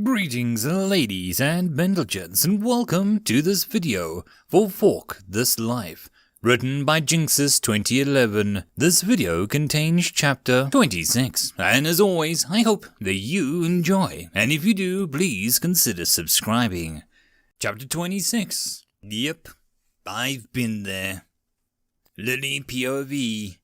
Greetings ladies and gents, and welcome to this video for Fork This Life, written by Jinxes 2011. This video contains chapter 26, and as always, I hope that you enjoy, and if you do, please consider subscribing. Chapter 26. Yep, I've been there. Lily POV.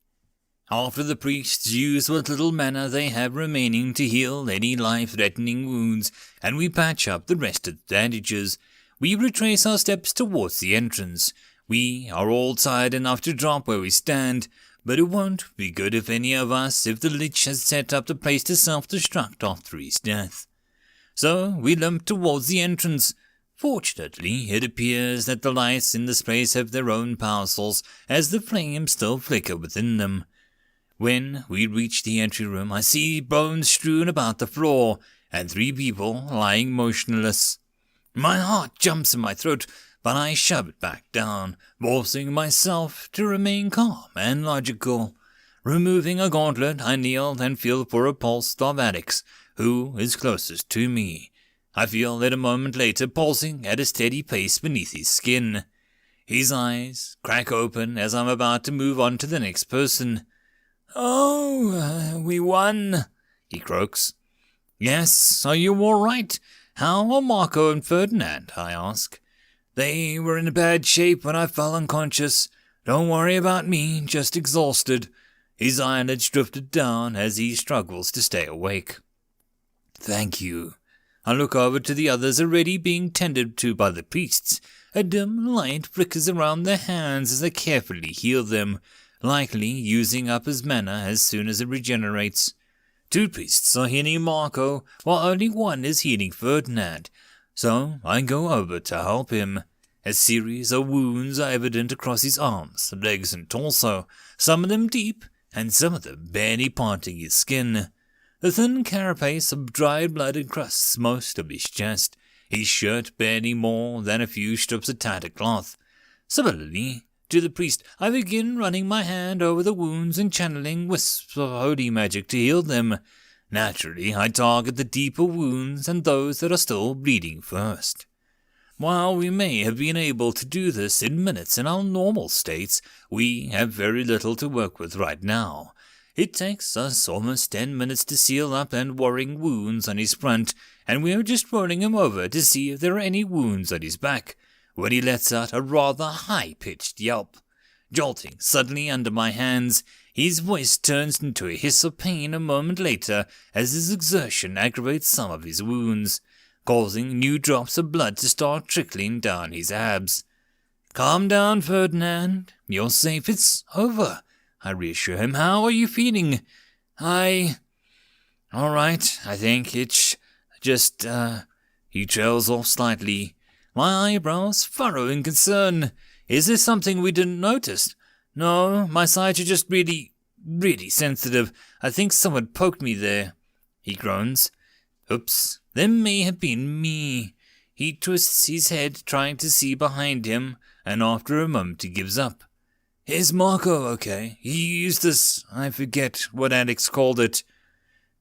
After the priests use what little mana they have remaining to heal any life-threatening wounds, and we patch up the rest of the bandages, we retrace our steps towards the entrance. We are all tired enough to drop where we stand, but it won't be good if any of us if the Lich has set up the place to self-destruct after his death. So we limp towards the entrance. Fortunately, it appears that the lights in this place have their own power source, as the flames still flicker within them. When we reach the entry room, I see bones strewn about the floor, and 3 people lying motionless. My heart jumps in my throat, but I shove it back down, forcing myself to remain calm and logical. Removing a gauntlet, I kneel and feel for a pulse of Alex, who is closest to me. I feel it a moment later pulsing at a steady pace beneath his skin. His eyes crack open as I'm about to move on to the next person. "Oh, we won," he croaks. "Yes, are you all right? How are Marco and Ferdinand?" I ask. "They were in bad shape when I fell unconscious. Don't worry about me, just exhausted." His eyelids drifted down as he struggles to stay awake. "Thank you." I look over to the others already being tended to by the priests. A dim light flickers around their hands as I carefully heal them, likely using up his mana as soon as it regenerates. 2 priests are healing Marco, while only 1 is healing Ferdinand, so I go over to help him. A series of wounds are evident across his arms, legs and torso, some of them deep, and some of them barely parting his skin. The thin carapace of dried blood encrusts most of his chest, his shirt barely more than a few strips of tattered cloth. Similarly to the priest, I begin running my hand over the wounds and channeling wisps of holy magic to heal them. Naturally, I target the deeper wounds and those that are still bleeding first. While we may have been able to do this in minutes in our normal states, we have very little to work with right now. It takes us almost 10 minutes to seal up and worrying wounds on his front, and we are just rolling him over to see if there are any wounds on his back, when he lets out a rather high-pitched yelp. Jolting suddenly under my hands, his voice turns into a hiss of pain a moment later as his exertion aggravates some of his wounds, causing new drops of blood to start trickling down his abs. "Calm down, Ferdinand. You're safe. It's over," I reassure him. "How are you feeling?" All right, I think. It's just, He trails off slightly. My eyebrows furrow in concern. "Is there something we didn't notice?" "No, my sides are just really sensitive. I think someone poked me there," he groans. "Oops, that may have been me." He twists his head, trying to see behind him, and after a moment he gives up. "Is Marco okay? He used this, I forget what Alex called it."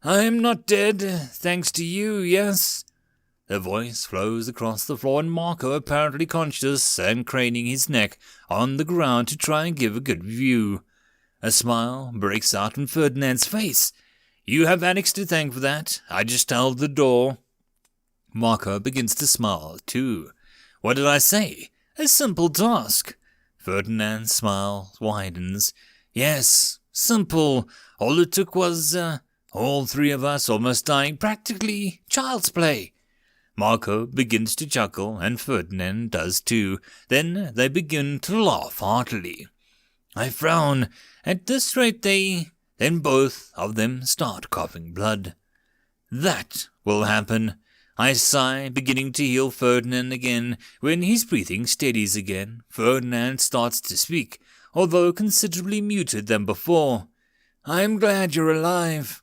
"I'm not dead, thanks to you, yes?" The voice flows across the floor, and Marco, apparently conscious and craning his neck on the ground to try and give a good view. A smile breaks out on Ferdinand's face. "You have Alex to thank for that. I just held the door." Marco begins to smile, too. "What did I say? A simple task." Ferdinand's smile widens. "Yes, simple. All it took was, all 3 of us almost dying, practically child's play." Marco begins to chuckle, and Ferdinand does too. Then they begin to laugh heartily. I frown. At this rate then both of them start coughing blood. That will happen. I sigh, beginning to heal Ferdinand again. When his breathing steadies again, Ferdinand starts to speak, although considerably muted than before. "I'm glad you're alive."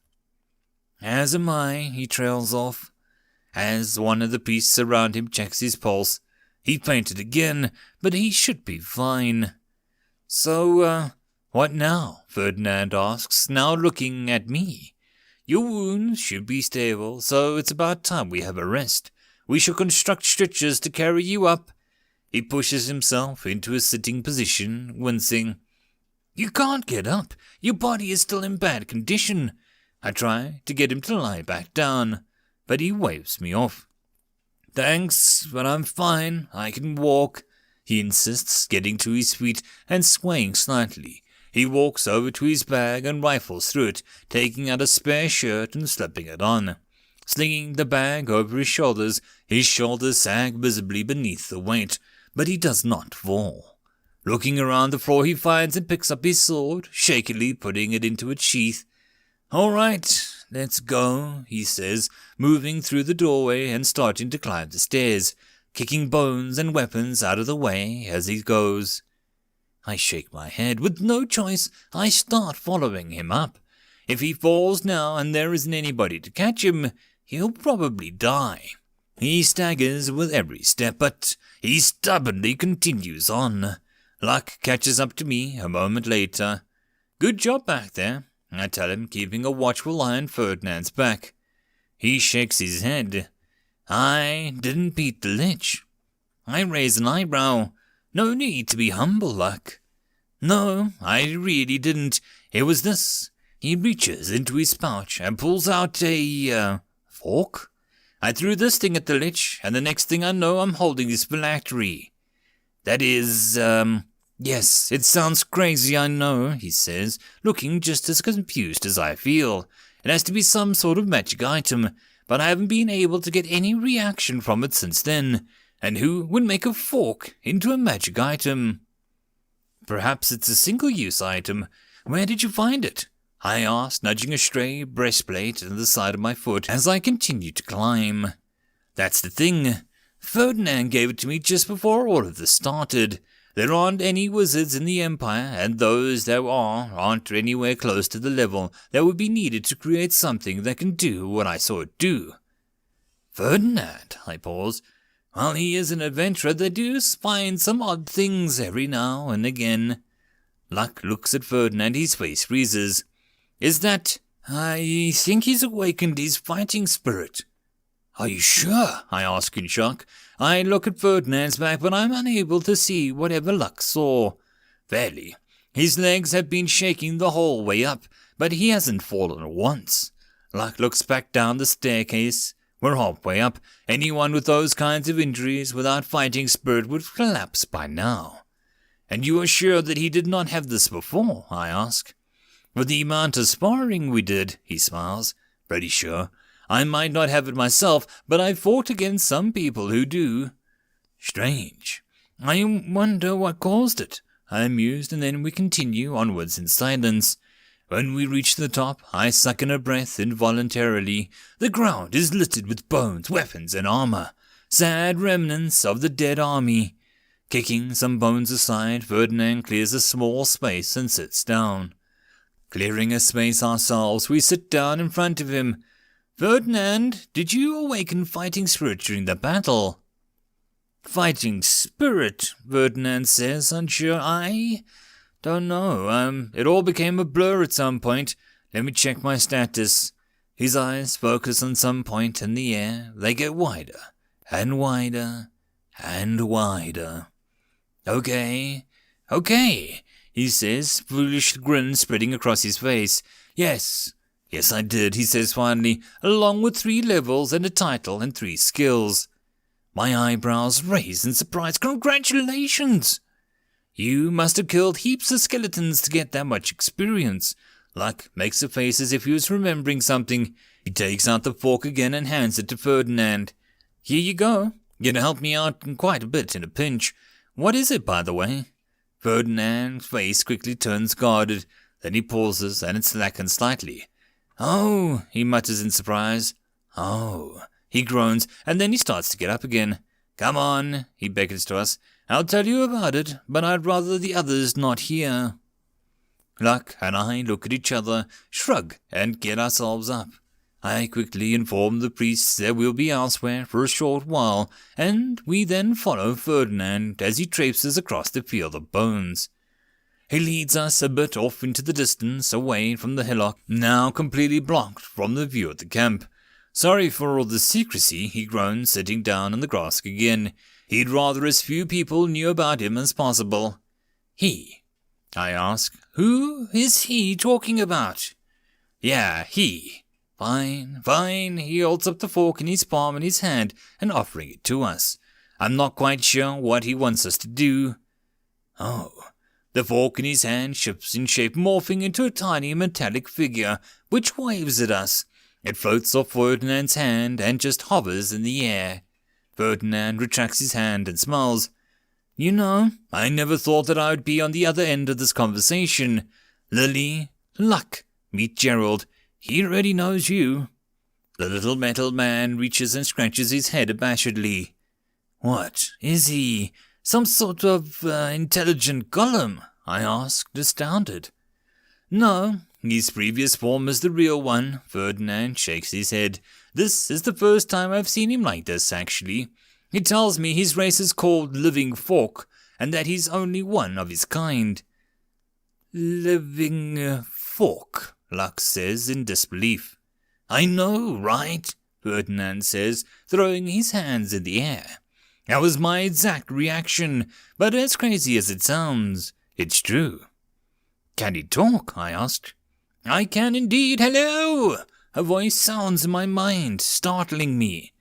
"As am I," he trails off. As one of the priests around him checks his pulse, he fainted again, but he should be fine. "So, what now?" Ferdinand asks, now looking at me. Your wounds should be stable, so it's about time we have a rest. We shall construct stretchers to carry you up." He pushes himself into a sitting position, wincing. "You can't get up. Your body is still in bad condition." I try to get him to lie back down, but he waves me off. "Thanks, but I'm fine. I can walk," he insists, getting to his feet and swaying slightly. He walks over to his bag and rifles through it, taking out a spare shirt and slipping it on. Slinging the bag over his shoulders sag visibly beneath the weight, but he does not fall. Looking around the floor, he finds and picks up his sword, shakily putting it into its sheath. "All right, let's go," he says, moving through the doorway and starting to climb the stairs, kicking bones and weapons out of the way as he goes. I shake my head. With no choice, I start following him up. If he falls now and there isn't anybody to catch him, he'll probably die. He staggers with every step, but he stubbornly continues on. Luck catches up to me a moment later. "Good job back there," I tell him, keeping a watchful eye on Ferdinand's back. He shakes his head. "I didn't beat the lich." I raise an eyebrow. "No need to be humble, Luck." "No, I really didn't. It was this." He reaches into his pouch and pulls out a, fork. "I threw this thing at the lich, and the next thing I know I'm holding this phylactery." "That is, yes, it sounds crazy, I know," he says, looking just as confused as I feel. "It has to be some sort of magic item, but I haven't been able to get any reaction from it since then. And who would make a fork into a magic item?" "Perhaps it's a single-use item. Where did you find it?" I asked, nudging a stray breastplate into the side of my foot as I continued to climb. "That's the thing. Ferdinand gave it to me just before all of this started. There aren't any wizards in the Empire, and those there aren't anywhere close to the level that would be needed to create something that can do what I saw it do." "Ferdinand," I pause. "Well, he is an adventurer. They do find some odd things every now and again." Luck looks at Ferdinand. His face freezes. "Is that—" "I think he's awakened his fighting spirit." "Are you sure?" I ask in shock. I look at Ferdinand's back, but I'm unable to see whatever Luck saw. Fairly. His legs have been shaking the whole way up, but he hasn't fallen once. Luck looks back down the staircase. We're halfway up. Anyone with those kinds of injuries without fighting spirit would collapse by now. "And you are sure that he did not have this before?" I ask. "With the amount of sparring we did," he smiles. "Pretty sure. I might not have it myself, but I've fought against some people who do." "Strange. I wonder what caused it," I mused, and then we continue onwards in silence. When we reach the top, I suck in a breath involuntarily. The ground is littered with bones, weapons, and armor. Sad remnants of the dead army. Kicking some bones aside, Ferdinand clears a small space and sits down. Clearing a space ourselves, we sit down in front of him. "Ferdinand, did you awaken fighting spirit during the battle?" "Fighting spirit," Ferdinand says, unsure. "I don't know. It all became a blur at some point. Let me check my status." His eyes focus on some point in the air. They get wider and wider and wider. Okay, he says, foolish grin spreading across his face. Yes, I did, he says finally, along with 3 levels and a title and 3 skills. My eyebrows raise in surprise. Congratulations! You must have killed heaps of skeletons to get that much experience. Luck makes a face as if he was remembering something. He takes out the fork again and hands it to Ferdinand. Here you go. You'd help me out quite a bit in a pinch. What is it, by the way? Ferdinand's face quickly turns guarded. Then he pauses and it slackens slightly. Oh, he mutters in surprise. Oh, he groans, and then he starts to get up again. Come on, he beckons to us. I'll tell you about it, but I'd rather the others not hear. Luck and I look at each other, shrug, and get ourselves up. I quickly inform the priests that we'll be elsewhere for a short while, and we then follow Ferdinand as he traipses across the field of bones. He leads us a bit off into the distance, away from the hillock, now completely blocked from the view of the camp. Sorry for all the secrecy, he groans, sitting down on the grass again. He'd rather as few people knew about him as possible. He? I ask. Who is he talking about? Yeah, he. Fine, fine. He holds up the fork in his palm in his hand and offering it to us. I'm not quite sure what he wants us to do. Oh. The fork in his hand shifts in shape, morphing into a tiny metallic figure, which waves at us. It floats off Ferdinand's hand and just hovers in the air. Ferdinand retracts his hand and smiles. You know, I never thought that I would be on the other end of this conversation. Lily, luck, meet Gerald. He already knows you. The little metal man reaches and scratches his head abashedly. What, is he? Some sort of intelligent golem? I asked, astounded. No, his previous form is the real one. Ferdinand shakes his head. This is the first time I've seen him like this, actually. He tells me his race is called Living Fork, and that he's only one of his kind. Living Fork, Lux says in disbelief. I know, right? Ferdinand says, throwing his hands in the air. That was my exact reaction, but as crazy as it sounds, it's true. Can he talk? I asked. I can indeed. Hello! A voice sounds in my mind, startling me.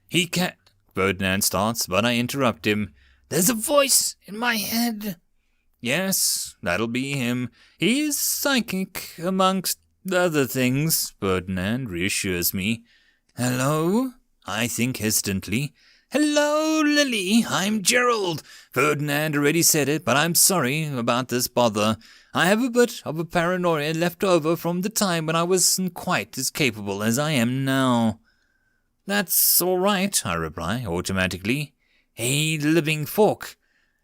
He can... Ferdinand starts, but I interrupt him. There's a voice in my head. Yes, that'll be him. He's psychic, amongst other things, Ferdinand reassures me. Hello? I think hesitantly. Hello, Lily, I'm Gerald. Ferdinand already said it, but I'm sorry about this bother. I have a bit of a paranoia left over from the time when I wasn't quite as capable as I am now. That's all right, I reply automatically. A living fork.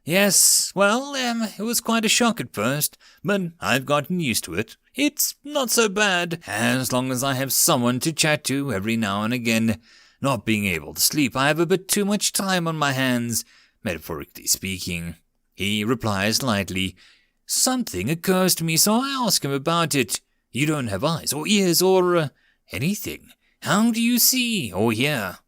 Yes, well, it was quite a shock at first, but I've gotten used to it. It's not so bad, as long as I have someone to chat to every now and again. Not being able to sleep, I have a bit too much time on my hands, metaphorically speaking. He replies lightly. Something occurs to me, so I ask him about it. You don't have eyes or ears or anything. How do you see or hear?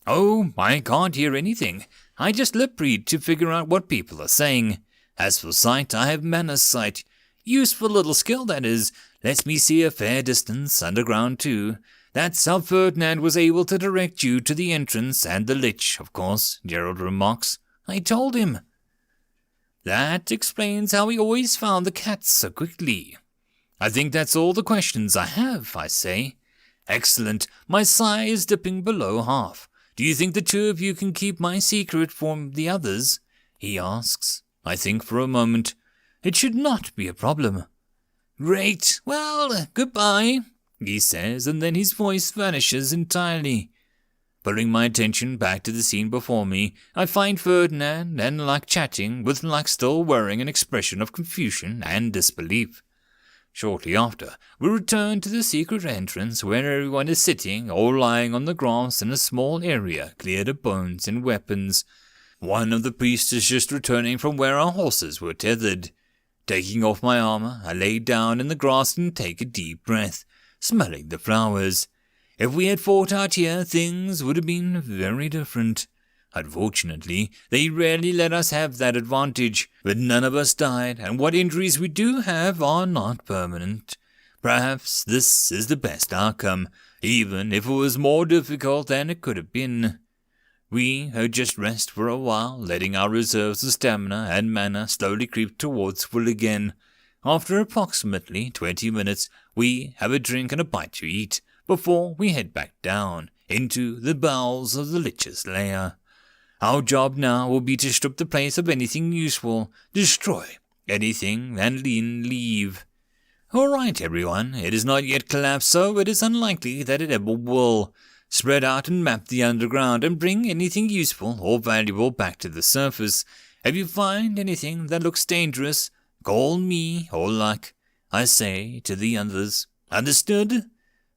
Oh, I can't hear anything. I just lip read to figure out what people are saying. As for sight, I have manner sight. Useful little skill, that is. Lets me see a fair distance underground, too. That's how Ferdinand was able to direct you to the entrance and the lich, of course, Gerald remarks. I told him. That explains how he always found the cats so quickly. I think that's all the questions I have, I say. Excellent. My sigh is dipping below half. Do you think the two of you can keep my secret from the others? He asks. I think for a moment. It should not be a problem. Great. Well, goodbye, he says, and then his voice vanishes entirely. Pulling my attention back to the scene before me, I find Ferdinand and Luck chatting, with Luck still wearing an expression of confusion and disbelief. Shortly after, we return to the secret entrance where everyone is sitting or lying on the grass in a small area cleared of bones and weapons. One of the priests is just returning from where our horses were tethered. Taking off my armor, I lay down in the grass and take a deep breath, smelling the flowers. If we had fought out here, things would have been very different. Unfortunately, they rarely let us have that advantage, but none of us died, and what injuries we do have are not permanent. Perhaps this is the best outcome, even if it was more difficult than it could have been. We had just rest for a while, letting our reserves of stamina and mana slowly creep towards full again. After approximately 20 minutes, we have a drink and a bite to eat, before we head back down into the bowels of the Lich's lair. Our job now will be to strip the place of anything useful, destroy anything, and leave. All right, everyone, it has not yet collapsed, so it is unlikely that it ever will. Spread out and map the underground and bring anything useful or valuable back to the surface. If you find anything that looks dangerous, call me or Luck, I say to the others. Understood?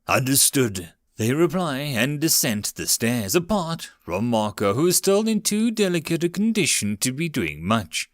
Understood, they reply and descend the stairs, apart from Marco, who is still in too delicate a condition to be doing much.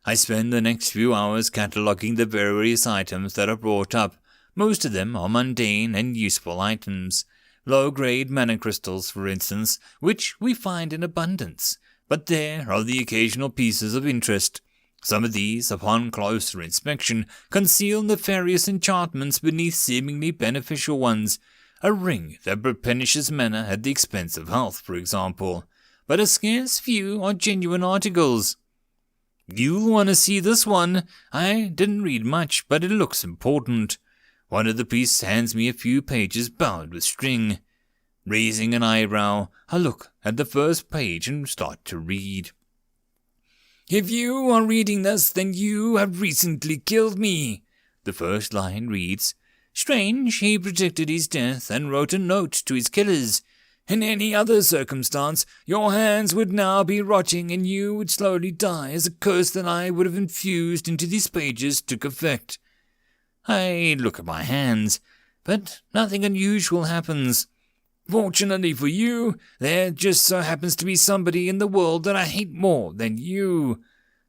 I spend the next few hours cataloguing the various items that are brought up. Most of them are mundane and useful items. Low-grade mana crystals, for instance, which we find in abundance. But there are the occasional pieces of interest. Some of these, upon closer inspection, conceal nefarious enchantments beneath seemingly beneficial ones. A ring that replenishes mana at the expense of health, for example. But a scarce few are genuine articles. You'll want to see this one. I didn't read much, but it looks important. One of the priests hands me a few pages bound with string. Raising an eyebrow, I look at the first page and start to read. If you are reading this, then you have recently killed me. The first line reads, Strange, he predicted his death and wrote a note to his killers. In any other circumstance, your hands would now be rotting and you would slowly die as a curse that I would have infused into these pages took effect. I look at my hands, but nothing unusual happens. Fortunately for you, there just so happens to be somebody in the world that I hate more than you.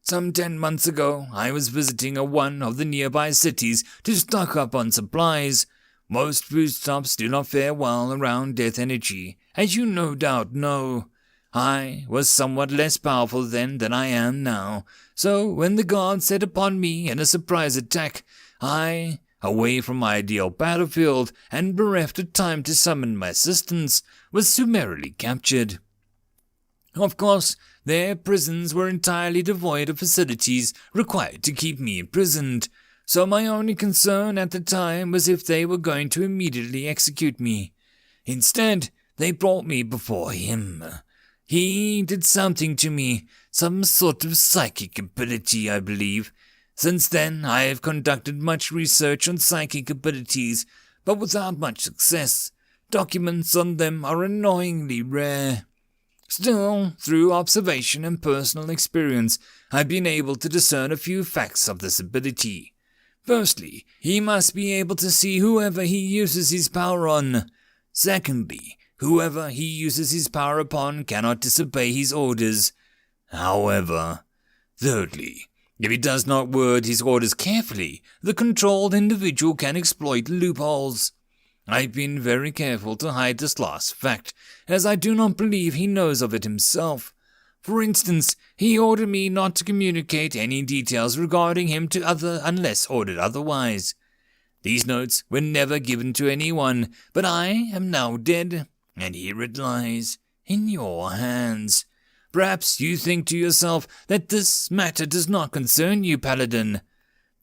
Some 10 months ago, I was visiting one of the nearby cities to stock up on supplies. Most food shops do not fare well around death energy, as you no doubt know. I was somewhat less powerful then than I am now, so when the guards set upon me in a surprise attack, I, away from my ideal battlefield and bereft of time to summon my assistance, was summarily captured. Of course, their prisons were entirely devoid of facilities required to keep me imprisoned, so my only concern at the time was if they were going to immediately execute me. Instead, they brought me before him. He did something to me, some sort of psychic ability, I believe. Since then, I have conducted much research on psychic abilities, but without much success. Documents on them are annoyingly rare. Still, through observation and personal experience, I've been able to discern a few facts of this ability. Firstly, he must be able to see whoever he uses his power on. Secondly, whoever he uses his power upon cannot disobey his orders. However, thirdly, if he does not word his orders carefully, the controlled individual can exploit loopholes. I've been very careful to hide this last fact, as I do not believe he knows of it himself. For instance, he ordered me not to communicate any details regarding him to others unless ordered otherwise. These notes were never given to anyone, but I am now dead, and here it lies, in your hands. Perhaps you think to yourself that this matter does not concern you, Paladin.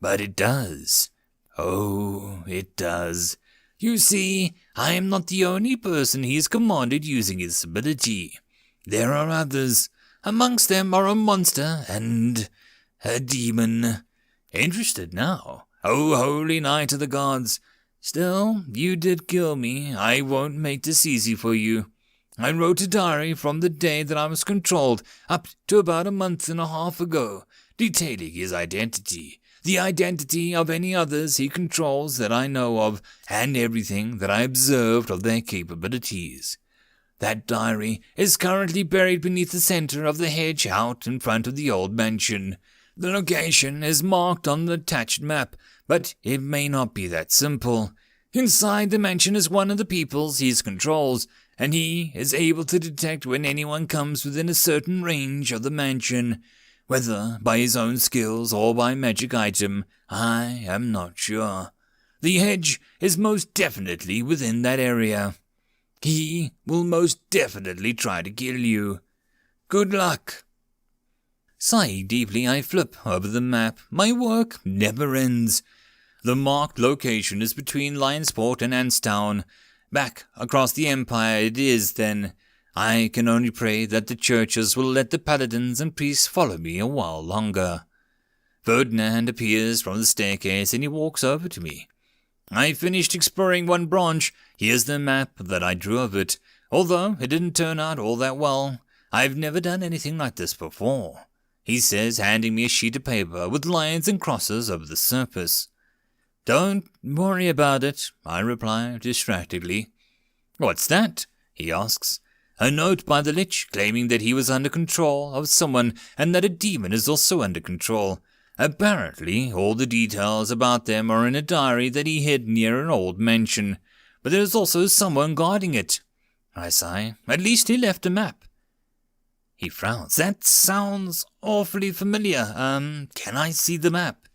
But it does. Oh, it does. You see, I am not the only person he has commanded using his ability. There are others. Amongst them are a monster and a demon. Interested now? Oh, holy night of the gods. Still, you did kill me. I won't make this easy for you. I wrote a diary from the day that I was controlled up to about a month and a half ago, detailing his identity, the identity of any others he controls that I know of, and everything that I observed of their capabilities. That diary is currently buried beneath the center of the hedge out in front of the old mansion. The location is marked on the attached map, but it may not be that simple. Inside the mansion is one of the peoples he controls, and he is able to detect when anyone comes within a certain range of the mansion. Whether by his own skills or by magic item, I am not sure. The hedge is most definitely within that area. He will most definitely try to kill you. Good luck. Sighing deeply, I flip over the map. My work never ends. The marked location is between Lionsport and Anstown. Back across the Empire it is, then. I can only pray that the churches will let the paladins and priests follow me a while longer. Ferdinand appears from the staircase and he walks over to me. I finished exploring one branch. Here's the map that I drew of it. Although it didn't turn out all that well, I've never done anything like this before, he says, handing me a sheet of paper with lines and crosses over the surface. Don't worry about it, I reply distractedly. What's that? He asks. A note by the Lich claiming that he was under control of someone and that a demon is also under control. Apparently, all the details about them are in a diary that he hid near an old mansion, but there's also someone guarding it. I sigh. At least he left a map. He frowns. That sounds awfully familiar. Can I see the map?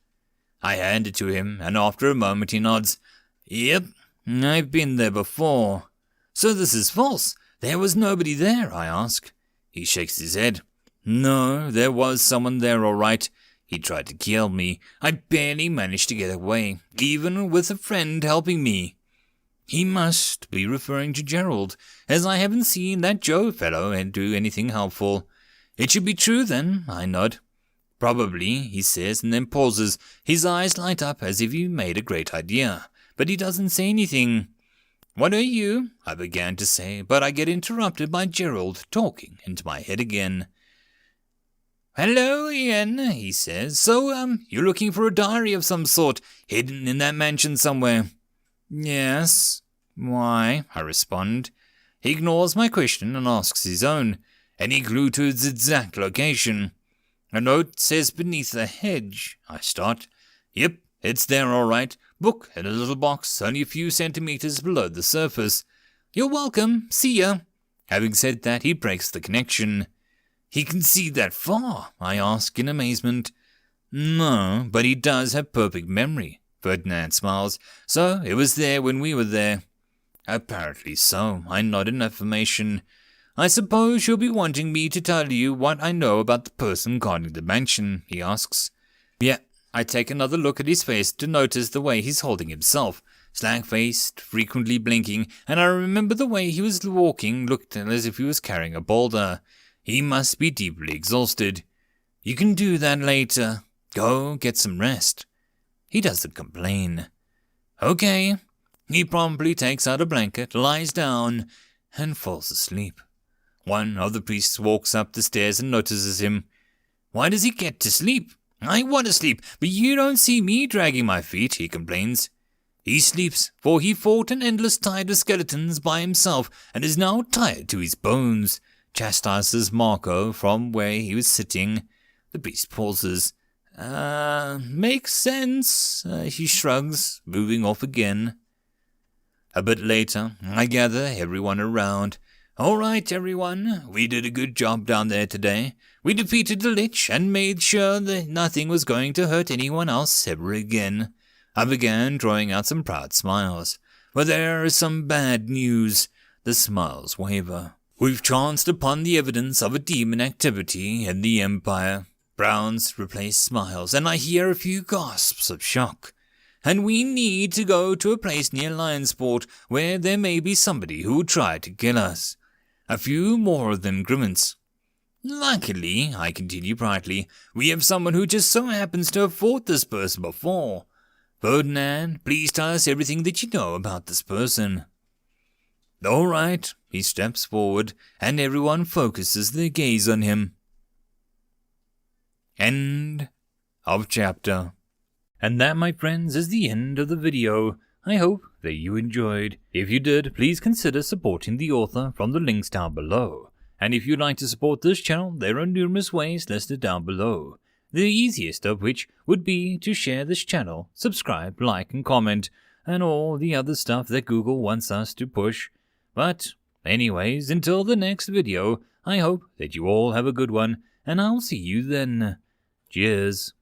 I hand it to him, and after a moment he nods. Yep, I've been there before. So this is false. There was nobody there, I ask. He shakes his head. No, there was someone there all right. He tried to kill me. I barely managed to get away, even with a friend helping me. He must be referring to Gerald, as I haven't seen that Joe fellow do anything helpful. It should be true then, I nod. Probably, he says, and then pauses. His eyes light up as if he made a great idea, but he doesn't say anything. What are you? I began to say, but I get interrupted by Gerald talking into my head again. Hello, Ian, he says. So, you're looking for a diary of some sort, hidden in that mansion somewhere. Yes. Why? I respond. He ignores my question and asks his own. Any clue to its exact location? A note says beneath a hedge. I start. Yep, it's there all right. Book in a little box, only a few centimeters below the surface. You're welcome. See ya. Having said that, he breaks the connection. He can see that far? I ask in amazement. No, but he does have perfect memory. Ferdinand smiles. So, it was there when we were there. Apparently so. I nod in affirmation. I suppose you'll be wanting me to tell you what I know about the person guarding the mansion, he asks. Yeah, I take another look at his face to notice the way he's holding himself. Slack-faced, frequently blinking, and I remember the way he was walking looked as if he was carrying a boulder. He must be deeply exhausted. You can do that later. Go get some rest. He doesn't complain. Okay. He promptly takes out a blanket, lies down, and falls asleep. One of the priests walks up the stairs and notices him. Why does he get to sleep? I want to sleep, but you don't see me dragging my feet, he complains. He sleeps, for he fought an endless tide of skeletons by himself and is now tired to his bones, chastises Marco from where he was sitting. The priest pauses. Makes sense, he shrugs, moving off again. A bit later, I gather everyone around. All right, everyone, we did a good job down there today. We defeated the Lich and made sure that nothing was going to hurt anyone else ever again. I began drawing out some proud smiles. But there is some bad news. The smiles waver. We've chanced upon the evidence of a demon activity in the Empire. Frowns replace smiles, and I hear a few gasps of shock. And we need to go to a place near Lionsport where there may be somebody who will try to kill us. A few more of them grimace. Luckily, I continue brightly, we have someone who just so happens to have fought this person before. Ferdinand, please tell us everything that you know about this person. All right, he steps forward, and everyone focuses their gaze on him. End of chapter. And that, my friends, is the end of the video. I hope that you enjoyed. If you did, please consider supporting the author from the links down below. And if you'd like to support this channel, there are numerous ways listed down below. The easiest of which would be to share this channel, subscribe, like and comment, and all the other stuff that Google wants us to push. But anyways, until the next video, I hope that you all have a good one, and I'll see you then. Cheers.